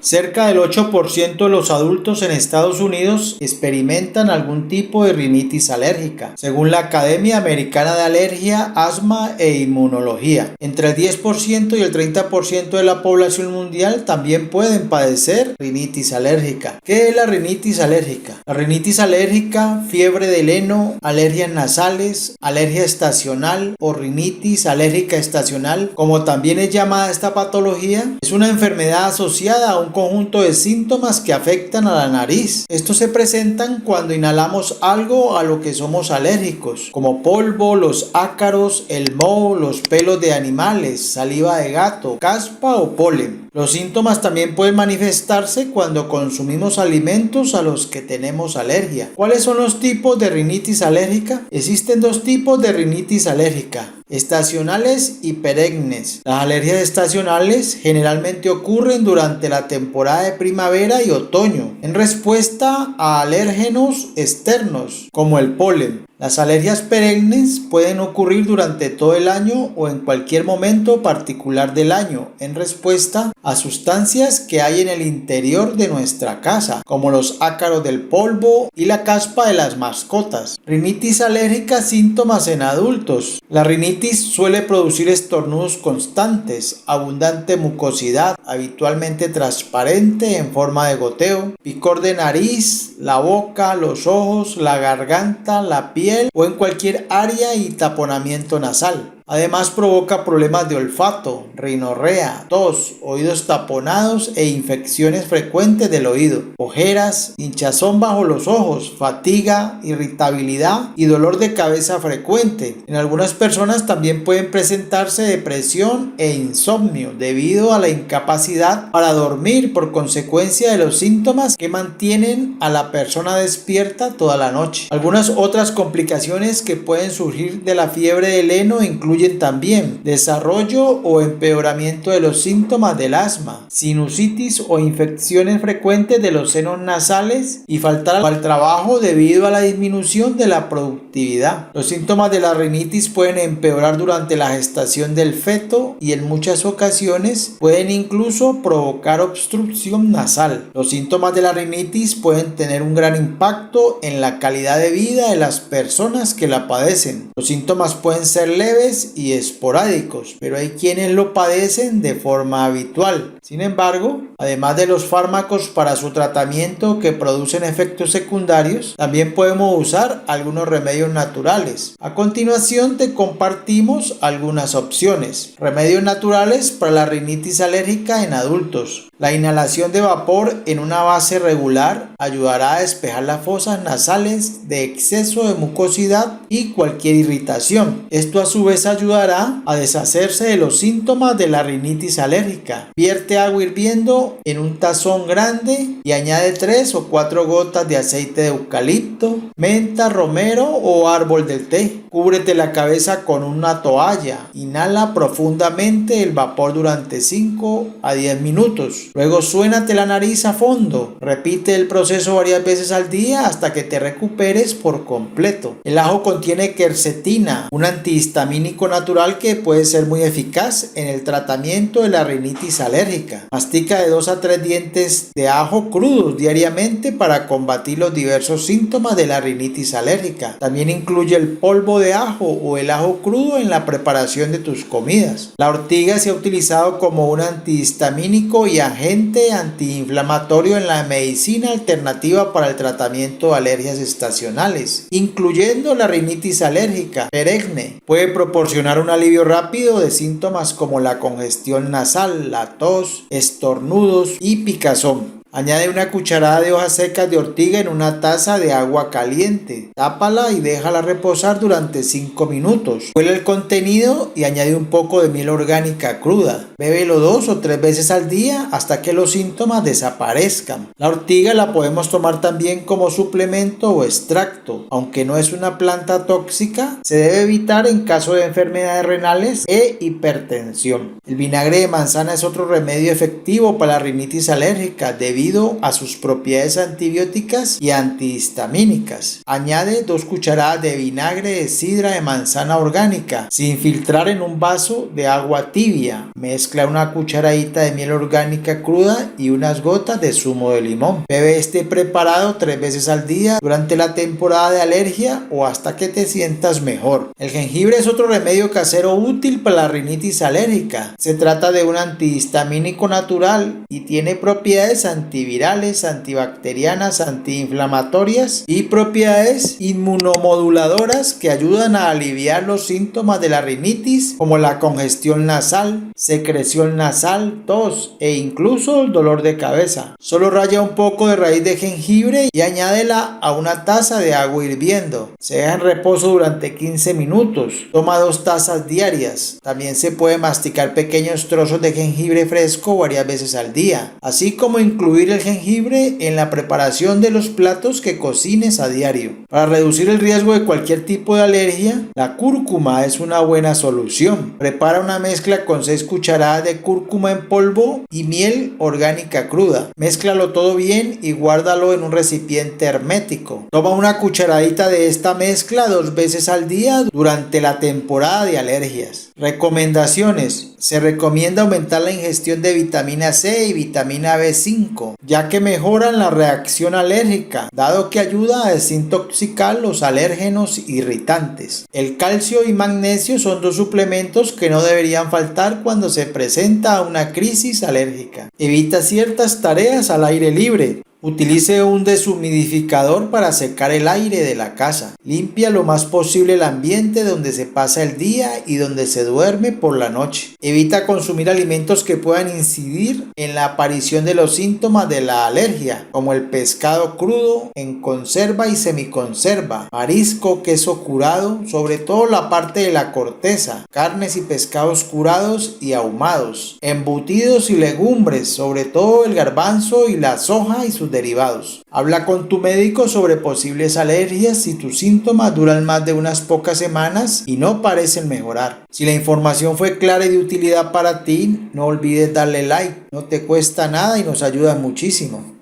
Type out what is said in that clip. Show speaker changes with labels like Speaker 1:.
Speaker 1: Cerca del 8% de los adultos en Estados Unidos experimentan algún tipo de rinitis alérgica, según la Academia Americana de Alergia, Asma e Inmunología. Entre el 10% y el 30% de la población mundial también pueden padecer rinitis alérgica. ¿Qué es la rinitis alérgica? La rinitis alérgica, fiebre del heno, alergias nasales, alergia estacional o rinitis alérgica estacional, como también es llamada esta patología, es una enfermedad asociada a un conjunto de síntomas que afectan a la nariz. Estos se presentan cuando inhalamos algo a lo que somos alérgicos, como polvo, los ácaros, el moho, los pelos de animales, saliva de gato, caspa o polen. Los síntomas también pueden manifestarse cuando consumimos alimentos a los que tenemos alergia. ¿Cuáles son los tipos de rinitis alérgica? Existen dos tipos de rinitis alérgica: estacionales y perennes. Las alergias estacionales generalmente ocurren durante la temporada de primavera y otoño, en respuesta a alérgenos externos, como el polen. Las alergias perennes pueden ocurrir durante todo el año o en cualquier momento particular del año, en respuesta a sustancias que hay en el interior de nuestra casa, como los ácaros del polvo y la caspa de las mascotas. Rinitis alérgica, síntomas en adultos. La rinitis suele producir estornudos constantes, abundante mucosidad, habitualmente transparente en forma de goteo, picor de nariz, la boca, los ojos, la garganta, la piel o en cualquier área y taponamiento nasal. Además provoca problemas de olfato, rinorrea, tos, oídos taponados e infecciones frecuentes del oído, ojeras, hinchazón bajo los ojos, fatiga, irritabilidad y dolor de cabeza frecuente. En algunas personas también pueden presentarse depresión e insomnio debido a la incapacidad para dormir por consecuencia de los síntomas que mantienen a la persona despierta toda la noche. Algunas otras complicaciones que pueden surgir de la fiebre del heno incluyen también desarrollo o empeoramiento de los síntomas del asma, sinusitis o infecciones frecuentes de los senos nasales y faltar al trabajo debido a la disminución de la productividad. Los síntomas de la rinitis pueden empeorar durante la gestación del feto y en muchas ocasiones pueden incluso provocar obstrucción nasal. Los síntomas de la rinitis pueden tener un gran impacto en la calidad de vida de las personas que la padecen. Los síntomas pueden ser leves y esporádicos, pero hay quienes lo padecen de forma habitual. Sin embargo, además de los fármacos para su tratamiento que producen efectos secundarios, también podemos usar algunos remedios naturales. A continuación te compartimos algunas opciones. Remedios naturales para la rinitis alérgica en adultos. La inhalación de vapor en una base regular ayudará a despejar las fosas nasales de exceso de mucosidad y cualquier irritación. Esto a su vez ayudará a deshacerse de los síntomas de la rinitis alérgica. Vierte agua hirviendo en un tazón grande y añade 3 o 4 gotas de aceite de eucalipto, menta, romero o árbol del té. Cúbrete la cabeza con una toalla. Inhala profundamente el vapor durante 5 a 10 minutos. Luego suénate la nariz a fondo. Repite el proceso varias veces al día hasta que te recuperes por completo. El ajo contiene quercetina, un antihistamínico natural que puede ser muy eficaz en el tratamiento de la rinitis alérgica. Mastica de 2 a 3 dientes de ajo crudos diariamente para combatir los diversos síntomas de la rinitis alérgica. También incluye el polvo de ajo o el ajo crudo en la preparación de tus comidas. La ortiga se ha utilizado como un antihistamínico y agente antiinflamatorio en la medicina alternativa para el tratamiento de alergias estacionales, incluyendo la rinitis alérgica perenne. Puede proporcionar un alivio rápido de síntomas como la congestión nasal, la tos, estornudos y picazón. Añade una cucharada de hojas secas de ortiga en una taza de agua caliente. Tápala y déjala reposar durante 5 minutos. Cuela el contenido y añade un poco de miel orgánica cruda. Bébelo 2 o 3 veces al día hasta que los síntomas desaparezcan. La ortiga la podemos tomar también como suplemento o extracto. Aunque no es una planta tóxica, se debe evitar en caso de enfermedades renales e hipertensión. El vinagre de manzana es otro remedio efectivo para la rinitis alérgica debido debido a sus propiedades antibióticas y antihistamínicas. Añade 2 cucharadas de vinagre de sidra de manzana orgánica sin filtrar en un vaso de agua tibia. Mezcla una cucharadita de miel orgánica cruda y unas gotas de zumo de limón. Bebe este preparado 3 veces al día durante la temporada de alergia o hasta que te sientas mejor. El jengibre es otro remedio casero útil para la rinitis alérgica. Se trata de un antihistamínico natural y tiene propiedades antivirales, antibacterianas, antiinflamatorias y propiedades inmunomoduladoras que ayudan a aliviar los síntomas de la rinitis, como la congestión nasal, secreción nasal, tos e incluso el dolor de cabeza. Solo raya un poco de raíz de jengibre y añádela a una taza de agua hirviendo. Se deja en reposo durante 15 minutos. Toma 2 tazas diarias. También se puede masticar pequeños trozos de jengibre fresco varias veces al día, así como incluir el jengibre en la preparación de los platos que cocines a diario. Para reducir el riesgo de cualquier tipo de alergia, la cúrcuma es una buena solución. Prepara una mezcla con 6 cucharadas de cúrcuma en polvo y miel orgánica cruda. Mézclalo todo bien y guárdalo en un recipiente hermético. Toma una cucharadita de esta mezcla 2 veces al día durante la temporada de alergias. Recomendaciones. Se recomienda aumentar la ingestión de vitamina C y vitamina B5, ya que mejoran la reacción alérgica, dado que ayuda a desintoxicar los alérgenos irritantes. El calcio y magnesio son 2 suplementos que no deberían faltar cuando se presenta una crisis alérgica. Evita ciertas tareas al aire libre. Utilice un deshumidificador para secar el aire de la casa. Limpia lo más posible el ambiente donde se pasa el día y donde se duerme por la noche. Evita consumir alimentos que puedan incidir en la aparición de los síntomas de la alergia, como el pescado crudo, en conserva y semiconserva, marisco, queso curado, sobre todo la parte de la corteza, carnes y pescados curados y ahumados, embutidos y legumbres, sobre todo el garbanzo y la soja y sus derivados. Habla con tu médico sobre posibles alergias si tus síntomas duran más de unas pocas semanas y no parecen mejorar. Si la información fue clara y de utilidad para ti, no olvides darle like. No te cuesta nada y nos ayuda muchísimo.